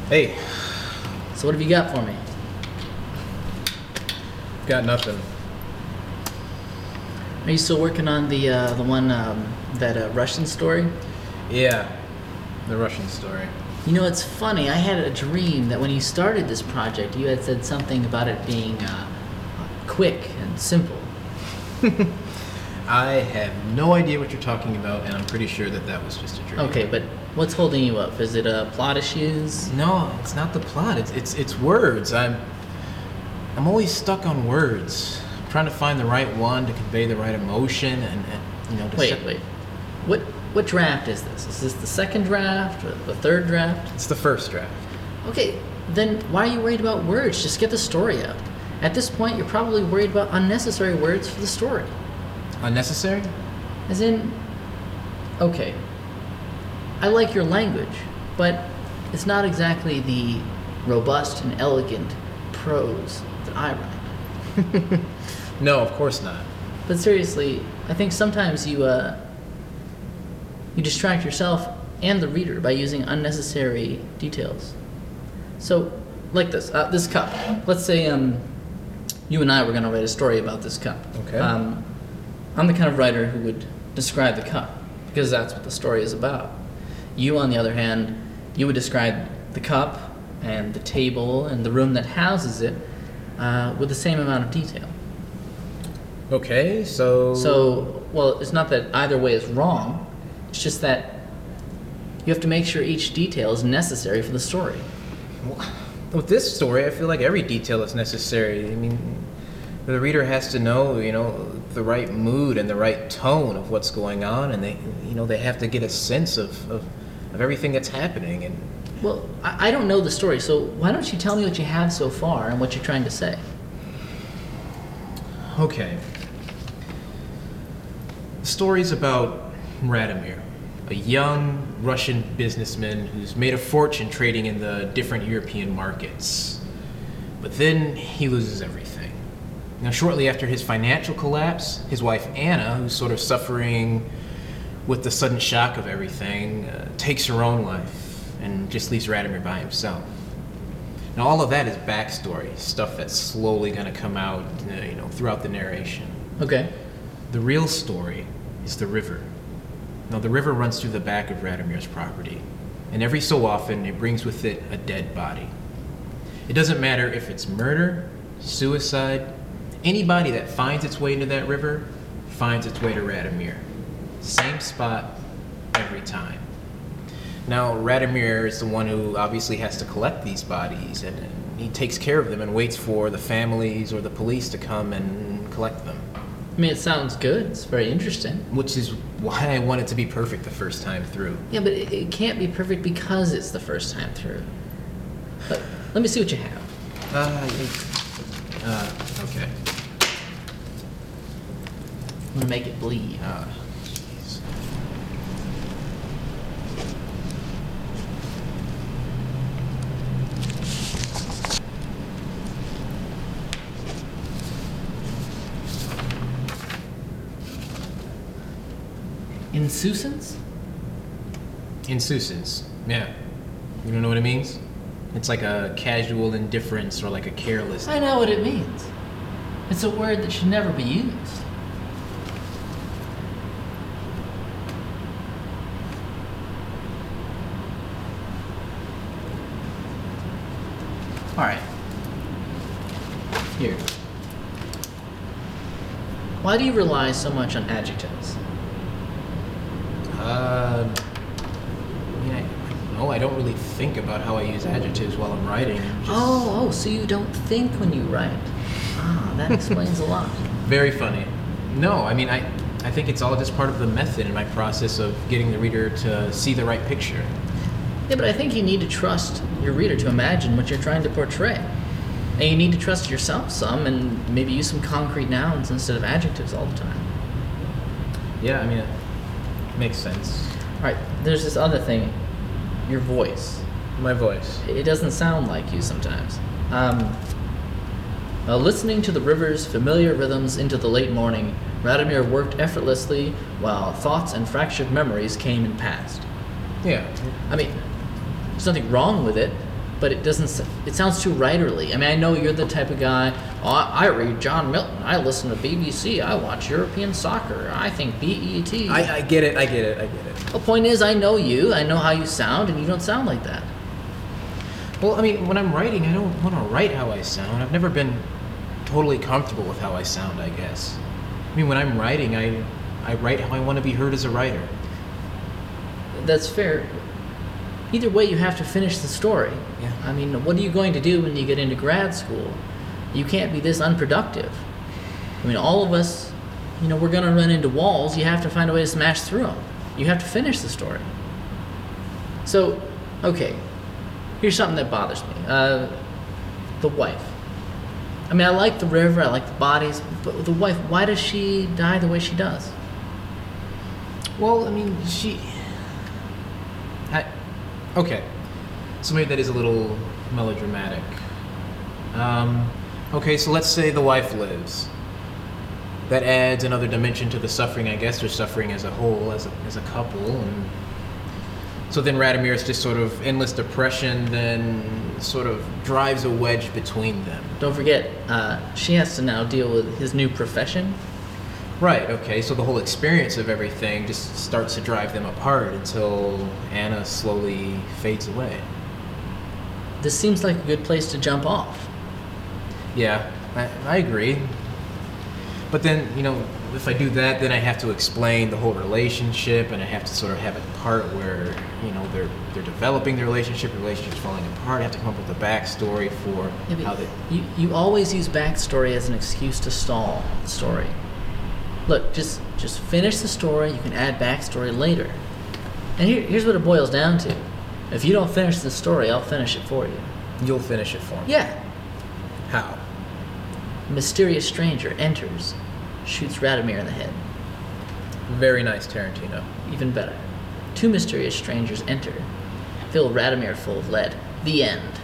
Hey, So what have you got for me? got nothing. Are you still working on the one that Russian story? Yeah, the Russian story. You know, it's funny. I had a dream that when you started this project, you had said something about it being quick and simple. I have no idea what you're talking about, and I'm pretty sure that that was just a dream. Okay, but what's holding you up? Is it plot issues? No, it's not the plot. It's words. I'm always stuck on words. I'm trying to find the right one to convey the right emotion, and to Wait. What draft is this? Is this the second draft or the third draft? It's the first draft. Okay, then why are you worried about words? Just get the story out. At this point, you're probably worried about unnecessary words for the story. Unnecessary? As in, okay, I like your language, but it's not exactly the robust and elegant prose that I write. No, of course not. But seriously, I think sometimes you distract yourself and the reader by using unnecessary details. So, like this cup. Let's say you and I were going to write a story about this cup. Okay. I'm the kind of writer who would describe the cup, because that's what the story is about. You, on the other hand, you would describe the cup and the table and the room that houses it with the same amount of detail. Okay, so... Well, it's not that either way is wrong. It's just that you have to make sure each detail is necessary for the story. With this story, I feel like every detail is necessary. I mean, the reader has to know, the right mood and the right tone of what's going on, and they have to get a sense of everything that's happening. And Well, I don't know the story, so why don't you tell me what you have so far and what you're trying to say? okay, the story's about Radomir, a young Russian businessman who's made a fortune trading in the different European markets. But then he loses everything. Now, shortly after his financial collapse, his wife Anna, who's sort of suffering with the sudden shock of everything, takes her own life and just leaves Radomir by himself. Now, all of that is backstory, stuff that's slowly going to come out, throughout the narration. Okay. The real story is the river. Now, the river runs through the back of Radomir's property, and every so often it brings with it a dead body. It doesn't matter if it's murder, suicide, anybody that finds its way into that river finds its way to Radomir. Same spot every time. Now, Radomir is the one who obviously has to collect these bodies, and he takes care of them and waits for the families or the police to come and collect them. I mean, it sounds good. It's very interesting. Which is why I want it to be perfect the first time through. Yeah, but it can't be perfect because it's the first time through. But let me see what you have. Okay. I'm gonna make it bleed. Jeez. Insouciance? Insouciance. Yeah. You don't know what it means? It's like a casual indifference or like a careless. I know what it means. It's a word that should never be used. All right. Here. Why do you rely so much on adjectives? I don't really think about how I use adjectives while I'm writing. So you don't think when you write. That explains a lot. Very funny. No, I mean, I think it's all just part of the method in my process of getting the reader to see the right picture. Yeah, but I think you need to trust your reader to imagine what you're trying to portray. And you need to trust yourself some and maybe use some concrete nouns instead of adjectives all the time. Yeah, I mean, it makes sense. All right, there's this other thing. Your voice. My voice. It doesn't sound like you sometimes. Listening to the river's familiar rhythms into the late morning, Radomir worked effortlessly while thoughts and fractured memories came and passed. Yeah. I mean, there's nothing wrong with it, but it doesn't. It sounds too writerly. I mean, I know you're the type of guy. Oh, I read John Milton. I listen to BBC. I watch European soccer. I think BET. I get it. The point is, I know you. I know how you sound, and you don't sound like that. Well, I mean, when I'm writing, I don't want to write how I sound. I've never been totally comfortable with how I sound, I guess. I mean, when I'm writing, I write how I want to be heard as a writer. That's fair. Either way, you have to finish the story. Yeah. I mean, what are you going to do when you get into grad school? You can't be this unproductive. I mean, all of us, we're going to run into walls. You have to find a way to smash through them. You have to finish the story. So, okay, here's something that bothers me. The wife. I mean, I like the river, I like the bodies, but the wife, why does she die the way she does? Well, I mean, okay, so maybe that is a little melodramatic. Okay, so let's say the wife lives. That adds another dimension to the suffering, I guess. They're suffering as a whole, as a couple. And so then Radimir's just sort of endless depression then sort of drives a wedge between them. Don't forget, she has to now deal with his new profession. Right, okay, so the whole experience of everything just starts to drive them apart until Anna slowly fades away. This seems like a good place to jump off. Yeah, I agree. But then, if I do that, then I have to explain the whole relationship, and I have to sort of have a part where, they're developing the relationship's falling apart. I have to come up with a backstory for how they... You always use backstory as an excuse to stall the story. Look, just finish the story. You can add backstory later. And here's what it boils down to. If you don't finish the story, I'll finish it for you. You'll finish it for me? Yeah. How? A mysterious stranger enters, shoots Radimir in the head. Very nice, Tarantino. Even better. 2 mysterious strangers enter, fill Radimir full of lead. The end.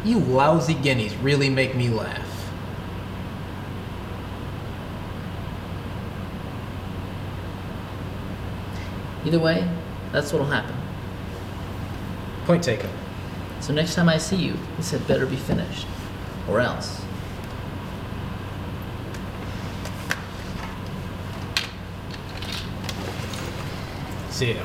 You lousy guineas really make me laugh. Either way, that's what'll happen. Point taken. So next time I see you, this had better be finished. Or else. See ya.